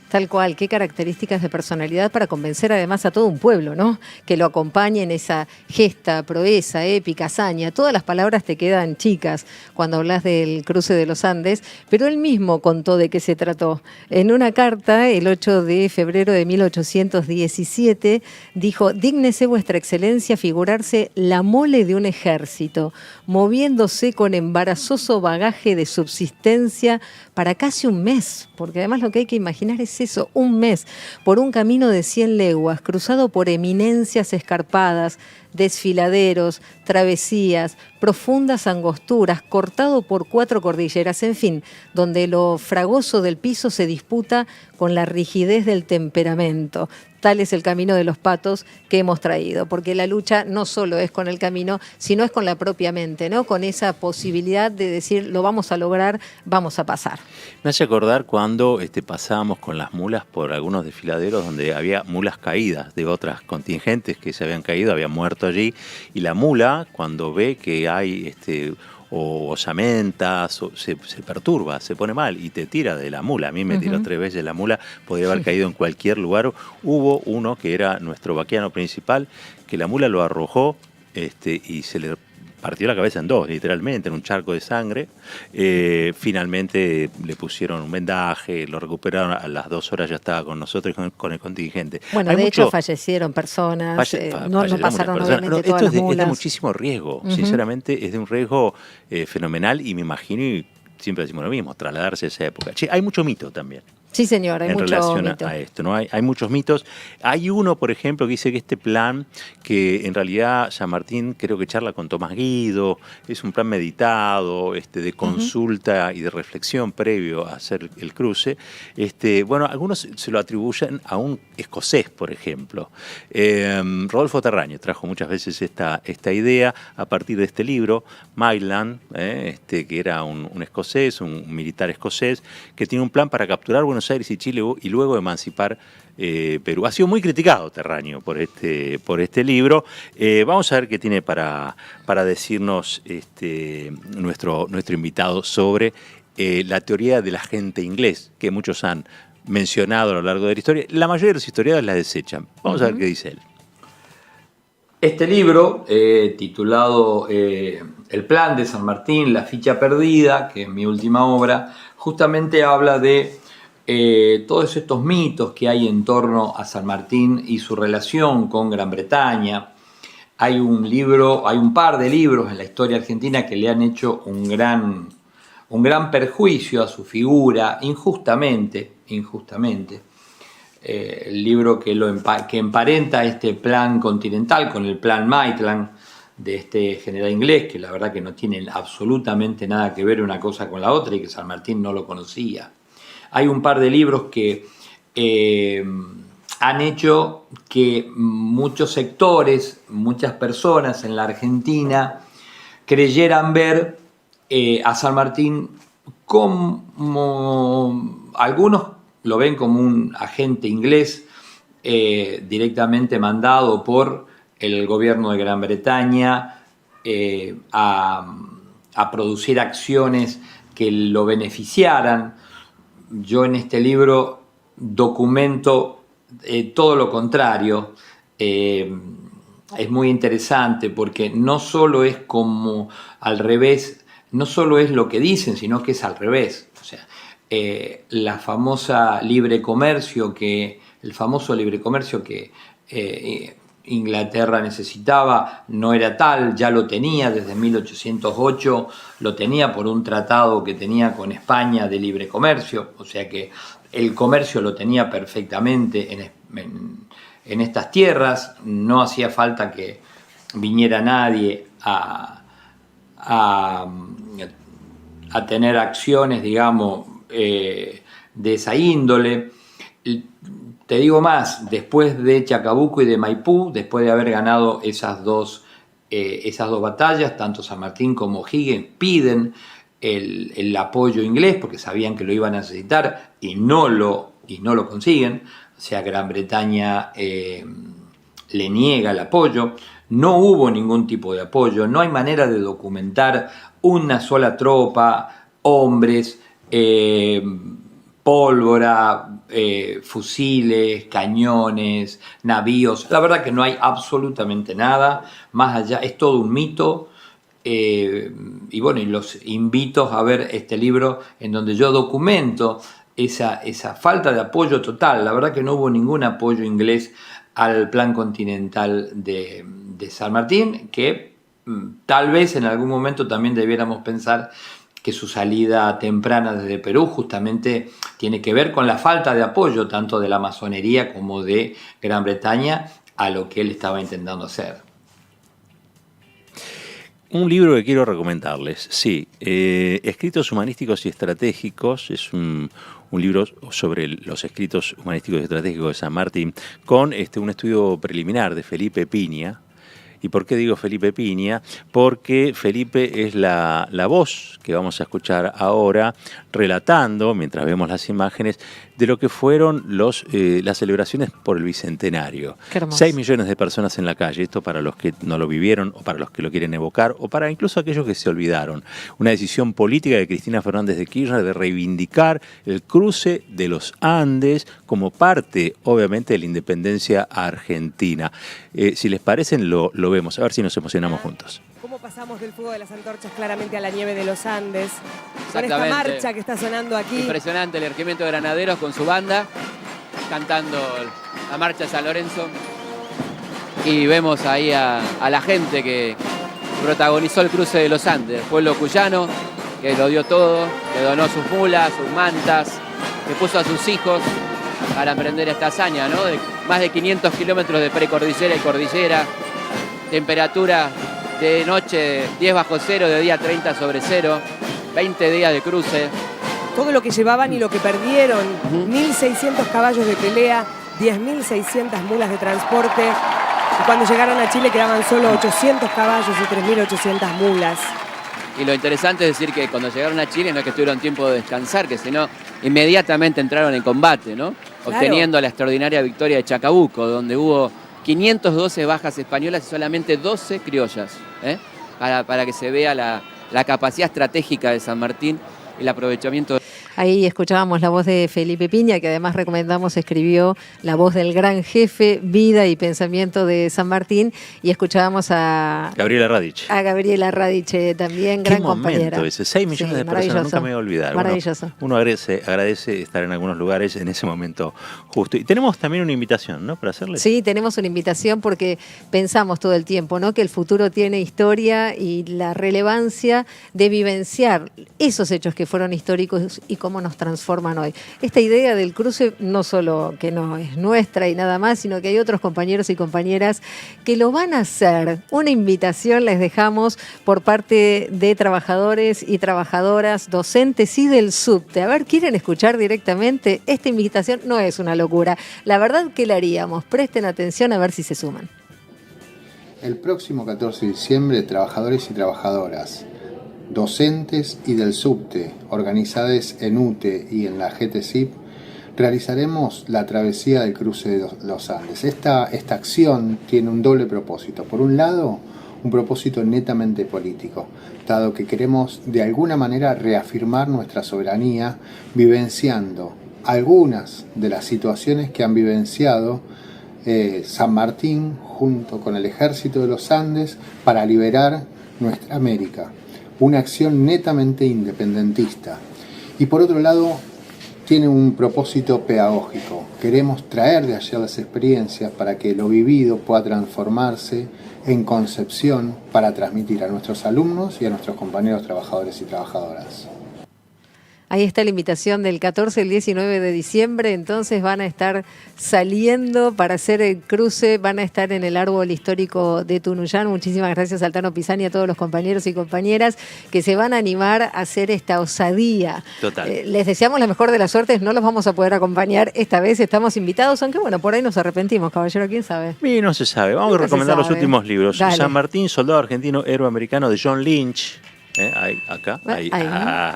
Tal cual, qué características de personalidad para convencer además a todo un pueblo, ¿no? Que lo acompañe en esa gesta, proeza, épica, hazaña. Todas las palabras te quedan chicas cuando hablas del cruce de los Andes, pero él mismo contó de qué se trató. En una carta, el 8 de febrero de 1817, dijo: dígnese vuestra excelencia figurarse la mole de un ejército, moviéndose con embarazoso bagaje de subsistencia para casi un mes, porque además lo que hay que imaginar es eso, un mes, por un camino de 100 leguas, cruzado por eminencias escarpadas, desfiladeros, travesías, profundas angosturas, cortado por 4 cordilleras, en fin, donde lo fragoso del piso se disputa con la rigidez del temperamento. Tal es el camino de los patos que hemos traído, porque la lucha no solo es con el camino, sino es con la propia mente, ¿no? Con esa posibilidad de decir, lo vamos a lograr, vamos a pasar. Me hace acordar cuando pasábamos con las mulas por algunos desfiladeros donde había mulas caídas de otras contingentes que se habían caído, habían muerto allí, y la mula, cuando ve que hay o osamentas, se perturba, se pone mal y te tira de la mula. A mí me tiró 3 veces la mula, podría haber caído en cualquier lugar. Hubo uno que era nuestro vaquiano principal, que la mula lo arrojó y se le partió la cabeza en 2, literalmente, en un charco de sangre. Finalmente le pusieron un vendaje, lo recuperaron, a las 2 horas ya estaba con nosotros y con el contingente. Bueno, de hecho fallecieron personas, no pasaron obviamente todas las mulas. Es de muchísimo riesgo, sinceramente es de un riesgo fenomenal, y me imagino, y siempre decimos lo mismo, trasladarse a esa época. Hay mucho mito también. Sí, señor, hay en mucho relación mito a esto, ¿no? Hay muchos mitos. Hay uno, por ejemplo, que dice que este plan, que en realidad San Martín creo que charla con Tomás Guido, es un plan meditado, de consulta y de reflexión previo a hacer el cruce. Bueno, algunos se lo atribuyen a un escocés, por ejemplo. Rodolfo Terraño trajo muchas veces esta idea a partir de este libro, Maitland, que era un escocés, un militar escocés, que tiene un plan para capturar Buenos Aires y Chile y luego emancipar Perú. Ha sido muy criticado Terraño por este libro. Vamos a ver qué tiene para decirnos nuestro invitado sobre la teoría del agente inglés, que muchos han mencionado a lo largo de la historia. La mayoría de los historiadores la desechan. Vamos a ver qué dice él. Este libro, titulado El plan de San Martín, la ficha perdida, que es mi última obra, justamente habla de todos estos mitos que hay en torno a San Martín y su relación con Gran Bretaña. Hay un par de libros en la historia argentina que le han hecho un gran perjuicio a su figura, injustamente. El libro que emparenta este plan continental con el plan Maitland de este general inglés, que la verdad que no tienen absolutamente nada que ver una cosa con la otra y que San Martín no lo conocía. Hay un par de libros que han hecho que muchos sectores, muchas personas en la Argentina creyeran ver a San Martín como, algunos lo ven como un agente inglés directamente mandado por el gobierno de Gran Bretaña a producir acciones que lo beneficiaran. Yo en este libro documento todo lo contrario. Es muy interesante porque no solo es como al revés, no solo es lo que dicen, sino que es al revés. O sea, el famoso libre comercio que Inglaterra necesitaba no era tal, ya lo tenía desde 1808, lo tenía por un tratado que tenía con España de libre comercio, o sea que el comercio lo tenía perfectamente en estas tierras, no hacía falta que viniera nadie a tener acciones, digamos, de esa índole. Te digo más, después de Chacabuco y de Maipú, después de haber ganado esas dos batallas, tanto San Martín como O'Higgins piden el apoyo inglés porque sabían que lo iban a necesitar y no lo consiguen. O sea, Gran Bretaña le niega el apoyo. No hubo ningún tipo de apoyo, no hay manera de documentar una sola tropa, hombres, pólvora, fusiles, cañones, navíos. La verdad que no hay absolutamente nada, más allá, es todo un mito. Y bueno, y los invito a ver este libro en donde yo documento esa falta de apoyo total. La verdad que no hubo ningún apoyo inglés al plan continental de San Martín, que tal vez en algún momento también debiéramos pensar que su salida temprana desde Perú justamente tiene que ver con la falta de apoyo tanto de la masonería como de Gran Bretaña a lo que él estaba intentando hacer. Un libro que quiero recomendarles, sí, Escritos Humanísticos y Estratégicos, es un libro sobre los escritos humanísticos y estratégicos de San Martín, con un estudio preliminar de Felipe Piña. ¿Y por qué digo Felipe Piña? Porque Felipe es la voz que vamos a escuchar ahora relatando, mientras vemos las imágenes, de lo que fueron las celebraciones por el Bicentenario. 6 millones de personas en la calle, esto para los que no lo vivieron o para los que lo quieren evocar o para incluso aquellos que se olvidaron. Una decisión política de Cristina Fernández de Kirchner de reivindicar el cruce de los Andes como parte, obviamente, de la independencia argentina. Si les parecen, lo vemos, a ver si nos emocionamos juntos. ¿Cómo pasamos del fuego de las antorchas claramente a la nieve de los Andes? Con esta marcha que está sonando aquí. Impresionante el Regimiento de Granaderos con su banda, cantando la marcha de San Lorenzo. Y vemos ahí a la gente que protagonizó el cruce de los Andes, el pueblo cuyano, que lo dio todo, que donó sus mulas, sus mantas, que puso a sus hijos para emprender esta hazaña, ¿no? De más de 500 kilómetros de precordillera y cordillera, temperatura de noche 10 bajo cero, de día 30 sobre cero, 20 días de cruce. Todo lo que llevaban y lo que perdieron, 1.600 caballos de pelea, 10.600 mulas de transporte. Y cuando llegaron a Chile quedaban solo 800 caballos y 3.800 mulas. Y lo interesante es decir que cuando llegaron a Chile no es que tuvieron tiempo de descansar, que sino inmediatamente entraron en combate, ¿no? Claro. Obteniendo la extraordinaria victoria de Chacabuco, donde hubo 512 bajas españolas y solamente 12 criollas, para que se vea la capacidad estratégica de San Martín y el aprovechamiento. Ahí escuchábamos la voz de Felipe Piña, que además recomendamos, escribió La voz del gran jefe, vida y pensamiento de San Martín, y escuchábamos a Gabriela Radich. A Gabriela Radich también, gran compañera. Qué momento ese, 6 millones de personas, nunca me voy a olvidar. Maravilloso. Uno agradece estar en algunos lugares en ese momento justo. Y tenemos también una invitación, ¿no?, para hacerles. Sí, tenemos una invitación porque pensamos todo el tiempo, ¿no?, que el futuro tiene historia y la relevancia de vivenciar esos hechos que fueron históricos y cómo nos transforman hoy. Esta idea del cruce no solo que no es nuestra y nada más, sino que hay otros compañeros y compañeras que lo van a hacer. Una invitación les dejamos por parte de trabajadores y trabajadoras, docentes y del subte. A ver, ¿quieren escuchar directamente? Esta invitación no es una locura. La verdad que la haríamos. Presten atención a ver si se suman. El próximo 14 de diciembre, trabajadores y trabajadoras, docentes y del subte, organizadas en UTE y en la GTCIP, realizaremos la travesía del cruce de los Andes. Esta acción tiene un doble propósito. Por un lado, un propósito netamente político, dado que queremos de alguna manera reafirmar nuestra soberanía, vivenciando algunas de las situaciones que han vivenciado San Martín junto con el Ejército de los Andes para liberar nuestra América. Una acción netamente independentista. Y por otro lado, tiene un propósito pedagógico. Queremos traer de allá las experiencias para que lo vivido pueda transformarse en concepción para transmitir a nuestros alumnos y a nuestros compañeros trabajadores y trabajadoras. Ahí está la invitación del 14 al 19 de diciembre, entonces van a estar saliendo para hacer el cruce, van a estar en el árbol histórico de Tunuyán. Muchísimas gracias al Tano Pisani y a todos los compañeros y compañeras que se van a animar a hacer esta osadía. Total. Les deseamos la mejor de las suertes, no los vamos a poder acompañar esta vez, estamos invitados, aunque bueno, por ahí nos arrepentimos, caballero, ¿quién sabe? Y no se sabe, vamos a Nunca se recomendar los sabe. últimos libros. Dale. San Martín, soldado argentino, héroe americano, de John Lynch. Ahí, acá, ahí, Ahí.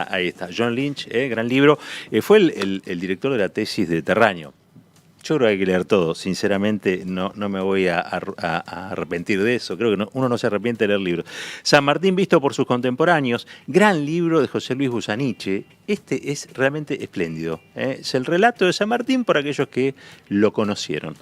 ahí está. John Lynch, gran libro. Fue el director de la tesis de Terraño. Yo creo que hay que leer todo. Sinceramente, no me voy a arrepentir de eso. Creo que uno no se arrepiente de leer libros. San Martín visto por sus contemporáneos. Gran libro de José Luis Busaniche. Este es realmente espléndido. Es el relato de San Martín por aquellos que lo conocieron.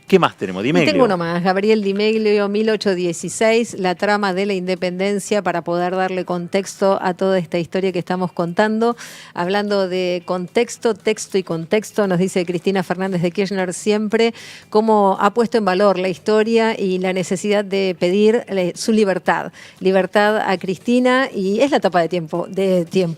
¿Qué más tenemos? Di Meglio. Tengo uno más, Gabriel Di Meglio, 1816, la trama de la independencia, para poder darle contexto a toda esta historia que estamos contando. Hablando de contexto, texto y contexto, nos dice Cristina Fernández de Kirchner siempre cómo ha puesto en valor la historia y la necesidad de pedir su libertad. Libertad a Cristina, y es la etapa de tiempo.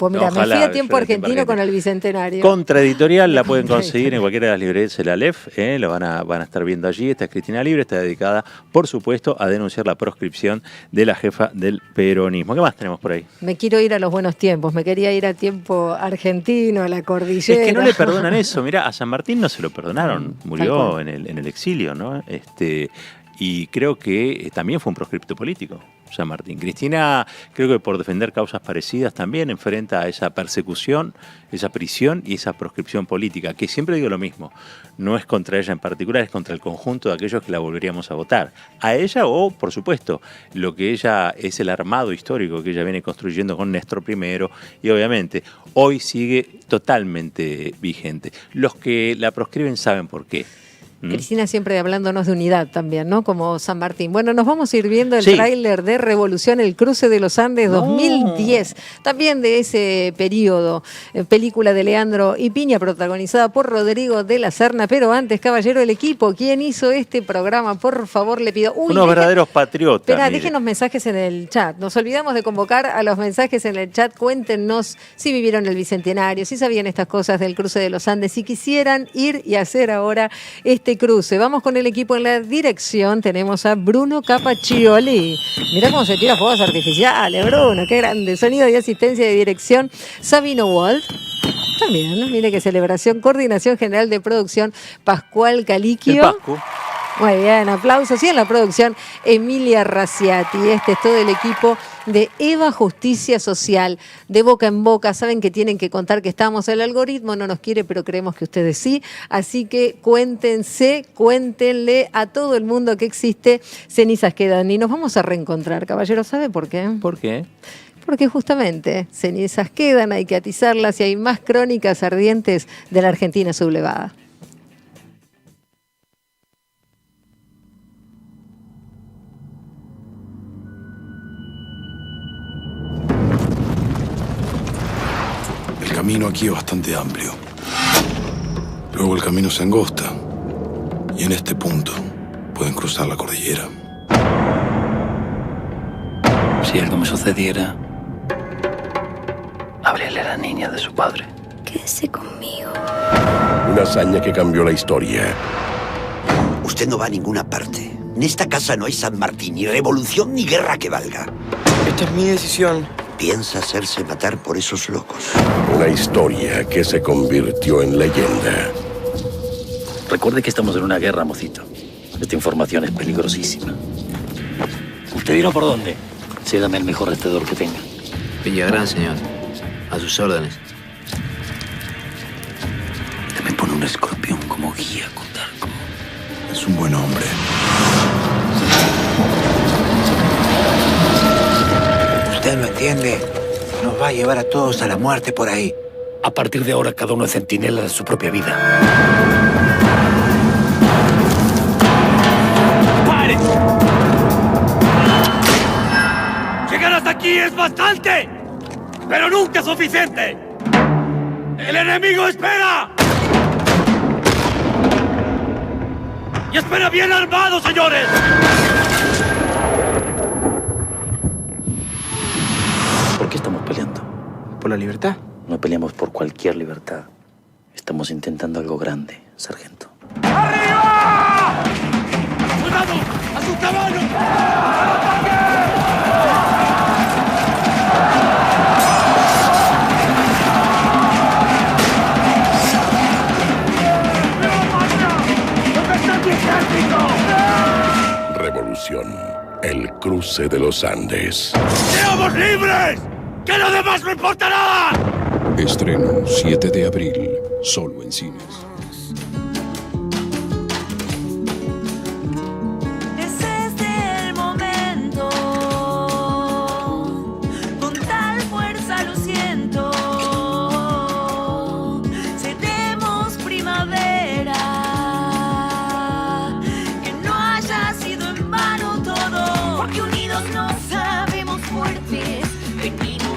Mira, Ojalá, me fui a tiempo argentino argentino. con el Bicentenario. Contraeditorial la pueden conseguir en cualquiera de las librerías de la LEF, lo van a estar viendo allí. Esta es Cristina Libre, está dedicada, por supuesto, a denunciar la proscripción de la jefa del peronismo. ¿Qué más tenemos por ahí? Me quiero ir a los buenos tiempos, me quería ir a tiempo argentino, a la cordillera. Es que no le perdonan eso. Mirá, a San Martín no se lo perdonaron, Tal murió cual. en el exilio, ¿no? Y creo que también fue un proscripto político, San Martín. Cristina, creo que por defender causas parecidas también enfrenta a esa persecución, esa prisión y esa proscripción política, que siempre digo lo mismo, no es contra ella en particular, es contra el conjunto de aquellos que la volveríamos a votar. A ella o, por supuesto, lo que ella es el armado histórico que ella viene construyendo con Néstor I y obviamente hoy sigue totalmente vigente. Los que la proscriben saben por qué. Cristina siempre hablándonos de unidad también, ¿no? Como San Martín. Bueno, nos vamos a ir viendo el Sí. tráiler de Revolución, el cruce de los Andes 2010. También de ese periodo. Película de Leandro y Piña, protagonizada por Rodrigo de la Serna. Pero antes, caballero, el equipo, ¿quién hizo este programa? Por favor, le pido. Unos verdaderos patriotas. Espera, mire. déjenos mensajes en el chat. Nos olvidamos de convocar a los mensajes en el chat. Cuéntenos si vivieron el Bicentenario, si sabían estas cosas del cruce de los Andes, si quisieran ir y hacer ahora este cruce. Vamos con el equipo en la dirección. Tenemos a Bruno Capaccioli. Mirá cómo se tira fuegos artificiales, Bruno. Qué grande. Sonido y asistencia de dirección, Sabino Wald. También, ¿no? Mire qué celebración. Coordinación General de Producción, Pascual Caliquio. El Pascu. Muy bien, aplausos. Y en la producción, Emilia Raciati. Este es todo el equipo de Eva Justicia Social, de Boca en Boca. Saben que tienen que contar que estamos. El algoritmo no nos quiere, pero creemos que ustedes sí. Así que cuéntenle a todo el mundo que existe Cenizas Quedan. Y nos vamos a reencontrar, caballero. ¿Sabe por qué? ¿Por qué? Porque justamente cenizas quedan, hay que atizarlas y hay más crónicas ardientes de la Argentina sublevada. El camino aquí es bastante amplio. Luego el camino se angosta. Y en este punto pueden cruzar la cordillera. Si algo me sucediera, habríale a la niña de su padre. Quédese conmigo. Una hazaña que cambió la historia. Usted no va a ninguna parte. En esta casa no hay San Martín, ni revolución, ni guerra que valga. Esta es mi decisión. Piensa hacerse matar por esos locos. Una historia que se convirtió en leyenda. Recuerde que estamos en una guerra, mocito. Esta información es peligrosísima. ¿Usted dirá por dónde? Cédame el mejor rastreador que tenga. Villagrán, señor. A sus órdenes. Usted me pone un escorpión como guía, Cotarco. Es un buen hombre. Usted no entiende. Nos va a llevar a todos a la muerte por ahí. A partir de ahora, cada uno es centinela de su propia vida. ¡Pare! Llegar hasta aquí es bastante, pero nunca suficiente. ¡El enemigo espera! ¡Y espera bien armado, señores! ¿Por qué estamos peleando? Por la libertad. No peleamos por cualquier libertad. Estamos intentando algo grande, sargento. ¡Arriba! ¡Cuidado! ¡A sus caballos! Revolución. El cruce de los Andes. ¡Seamos libres! ¡Que lo demás no importa nada! Estreno 7 de abril, solo en cines. Ese es el momento, con tal fuerza lo siento, seremos primavera, que no haya sido en vano todo, porque unidos nos sabemos fuertes, venimos